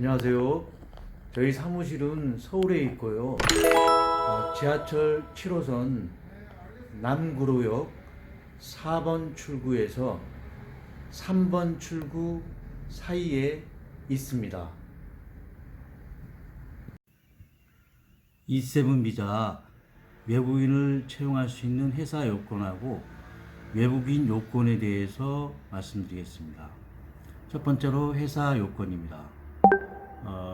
안녕하세요. 저희 사무실은 서울에 있고요. 지하철 7호선 남구로역 4번 출구에서 3번 출구 사이에 있습니다. E7 비자 외국인을 채용할 수 있는 회사 요건하고 외국인 요건에 대해서 말씀드리겠습니다. 첫 번째로 회사 요건입니다.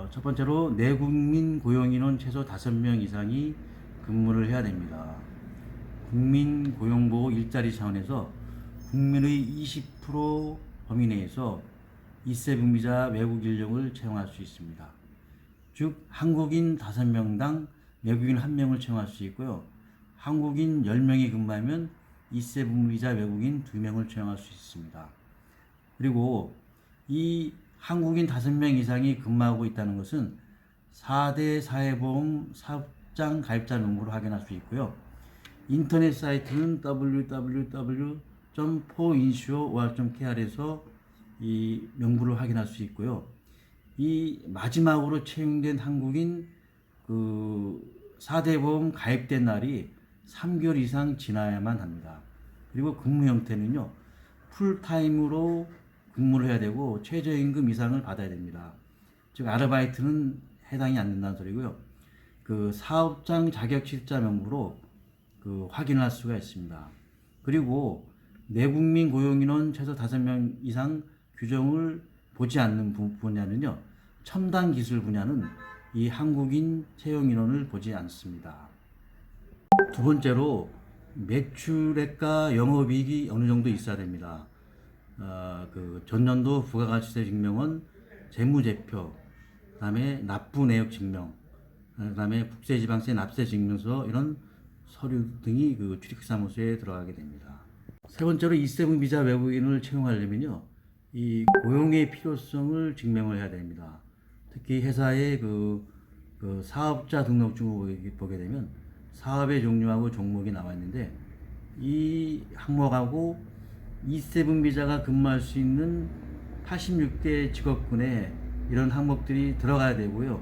첫 번째로 내국민 고용인원 최소 5명 이상이 근무를 해야 됩니다. 국민고용보호 일자리 차원에서 국민의 20% 범위 내에서 E7 비자 외국 인력을 채용할 수 있습니다. 즉 한국인 5명당 외국인 1명을 채용할 수 있고요. 한국인 10명이 근무하면 E7 비자 외국인 2명을 채용할 수 있습니다. 그리고 이 한국인 5명 이상이 근무하고 있다는 것은 4대 사회보험 사업장 가입자 명부를 확인할 수 있고요. 인터넷 사이트는 www.foinsure.kr에서 이 명부를 확인할 수 있고요. 이 마지막으로 채용된 한국인 4대 보험 가입된 날이 3개월 이상 지나야만 합니다. 그리고 근무 형태는요, 풀타임으로 근무를 해야 되고 최저임금 이상을 받아야 됩니다. 즉 아르바이트는 해당이 안 된다는 소리고요. 사업장 자격실자 명부로 확인할 수가 있습니다. 그리고 내국민 고용인원 최소 5명 이상 규정을 보지 않는 분야는요, 첨단 기술 분야는 이 한국인 채용 인원을 보지 않습니다. 두 번째로 매출액과 영업이익이 어느 정도 있어야 됩니다. 전년도 부가가치세 증명원, 재무제표, 그다음에 납부 내역 증명, 그다음에 국세지방세 납세 증명서 이런 서류 등이 출입사무소에 들어가게 됩니다. 세 번째로 E7 비자 외국인을 채용하려면요, 이 고용의 필요성을 증명을 해야 됩니다. 특히 회사의 사업자 등록증을 보게 되면 사업의 종류하고 종목이 나와 있는데 이 항목하고 E7 비자가 근무할 수 있는 86대 직업군에 이런 항목들이 들어가야 되고요.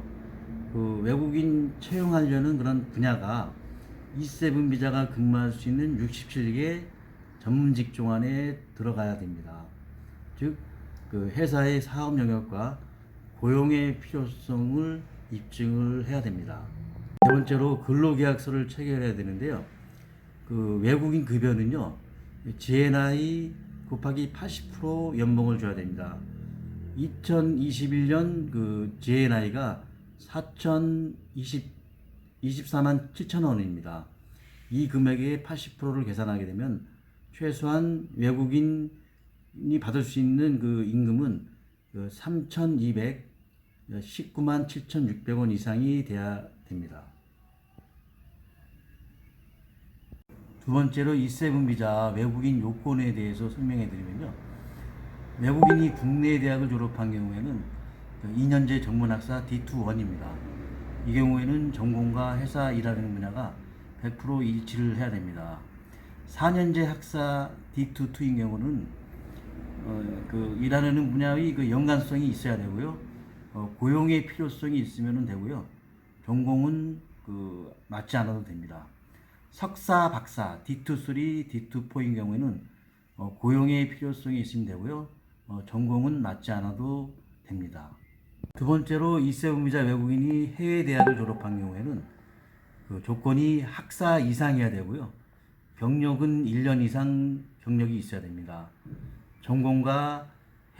외국인 채용하려는 그런 분야가 E7 비자가 근무할 수 있는 67개 전문 직종 안에 들어가야 됩니다. 즉, 회사의 사업 영역과 고용의 필요성을 입증을 해야 됩니다. 세 번째로 근로계약서를 체결해야 되는데요. 외국인 급여는요, GNI 곱하기 80% 연봉을 줘야 됩니다. 2021년 GNI가 24만 7천 원입니다. 이 금액의 80%를 계산하게 되면 최소한 외국인이 받을 수 있는 임금은 3,219만 7,600원 이상이 돼야 됩니다. 두 번째로 E7 비자 외국인 요건에 대해서 설명해 드리면요. 외국인이 국내 대학을 졸업한 경우에는 2년제 전문학사 D2-1입니다. 이 경우에는 전공과 회사 일하는 분야가 100% 일치를 해야 됩니다. 4년제 학사 D2-2인 경우는 일하는 분야의 연관성이 있어야 되고요. 고용의 필요성이 있으면 되고요. 전공은 맞지 않아도 됩니다. 석사, 박사 D2-3, D2-4인 경우에는 고용의 필요성이 있으면 되고요. 전공은 맞지 않아도 됩니다. 두 번째로 E7 비자 외국인이 해외 대학을 졸업한 경우에는 조건이 학사 이상이어야 되고요. 경력은 1년 이상 경력이 있어야 됩니다. 전공과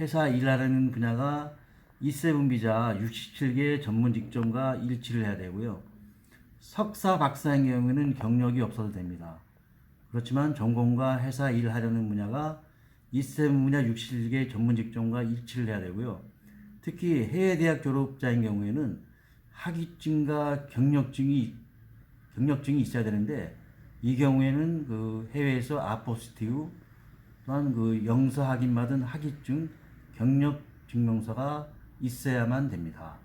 회사 일하는 분야가 E7 비자 67개 전문 직종과 일치를 해야 되고요. 석사, 박사인 경우에는 경력이 없어도 됩니다. 그렇지만 전공과 회사 일하려는 분야가 E7 분야 67개 전문 직종과 일치를 해야 되고요. 특히 해외 대학 졸업자인 경우에는 학위증과 경력증이 있어야 되는데 이 경우에는 해외에서 아포스티우 또한 영서 확인 받은 학위증, 경력 증명서가 있어야만 됩니다.